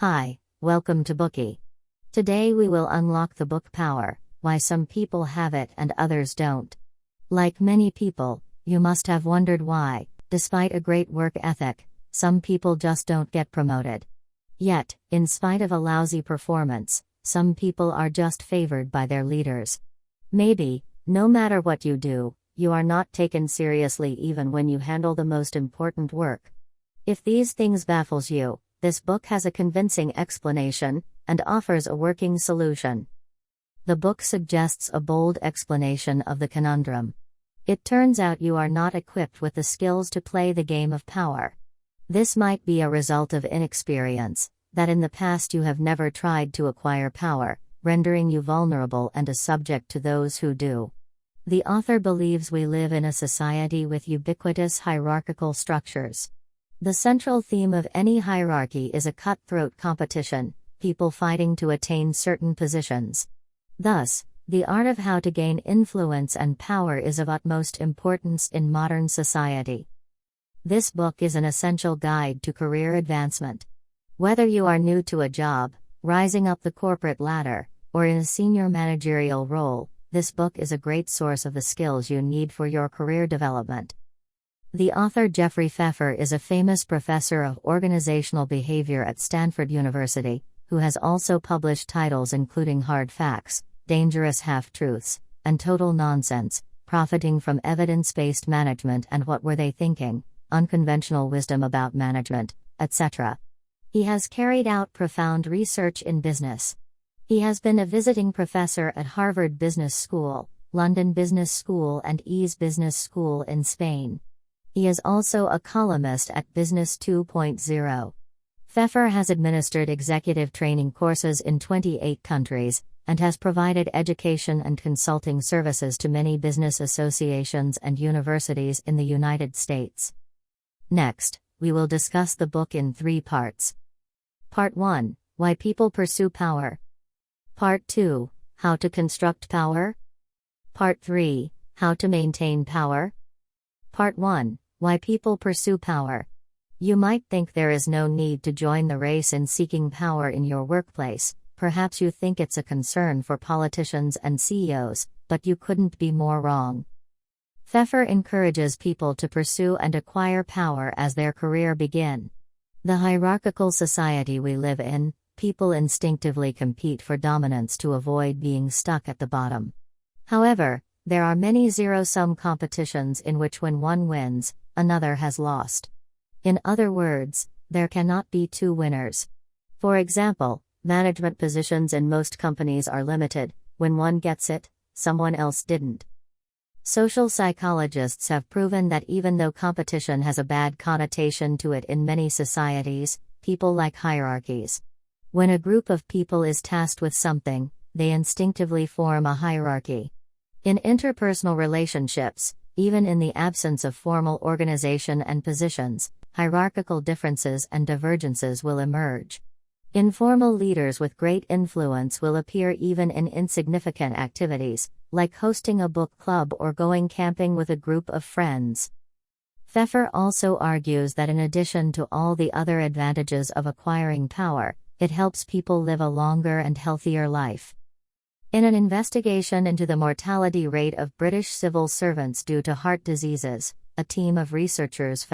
Hi, welcome to Bookie. Today we will unlock the book power, why some people have it and others don't. Like many people, you must have wondered why, despite a great work ethic, some people just don't get promoted. Yet, in spite of a lousy performance, some people are just favored by their leaders. Maybe, no matter what you do, you are not taken seriously even when you handle the most important work. If these things baffles you, this book has a convincing explanation, and offers a working solution. The book suggests a bold explanation of the conundrum. It turns out you are not equipped with the skills to play the game of power. This might be a result of inexperience, that in the past you have never tried to acquire power, rendering you vulnerable and a subject to those who do. The author believes we live in a society with ubiquitous hierarchical structures. The central theme of any hierarchy is a cutthroat competition, people fighting to attain certain positions. Thus, the art of how to gain influence and power is of utmost importance in modern society. This book is an essential guide to career advancement. Whether you are new to a job, rising up the corporate ladder, or in a senior managerial role, this book is a great source of the skills you need for your career development. The author Jeffrey Pfeffer is a famous professor of organizational behavior at Stanford University, who has also published titles including Hard Facts, Dangerous Half-Truths, and Total Nonsense, Profiting from Evidence-Based Management and What Were They Thinking, Unconventional Wisdom About Management, etc. He has carried out profound research in business. He has been a visiting professor at Harvard Business School, London Business School and Ease Business School in Spain. He is also a columnist at Business 2.0. Pfeffer has administered executive training courses in 28 countries, and has provided education and consulting services to many business associations and universities in the United States. Next, we will discuss the book in 3 parts. Part 1, Why People Pursue Power. Part 2, How to Construct Power. Part 3, How to Maintain Power. Part 1, Why People Pursue Power. You might think there is no need to join the race in seeking power in your workplace. Perhaps you think it's a concern for politicians and CEOs, but you couldn't be more wrong. Pfeffer encourages people to pursue and acquire power as their career begin. The hierarchical society we live in, people instinctively compete for dominance to avoid being stuck at the bottom. However, there are many zero-sum competitions in which when one wins, another has lost. In other words, there cannot be 2 winners. For example, management positions in most companies are limited. When one gets it, someone else didn't. Social psychologists have proven that even though competition has a bad connotation to it in many societies, people like hierarchies. When a group of people is tasked with something, they instinctively form a hierarchy. In interpersonal relationships, even in the absence of formal organization and positions, hierarchical differences and divergences will emerge. Informal leaders with great influence will appear even in insignificant activities, like hosting a book club or going camping with a group of friends. Pfeffer also argues that in addition to all the other advantages of acquiring power, it helps people live a longer and healthier life. In an investigation into the mortality rate of British civil servants due to heart diseases, a team of researchers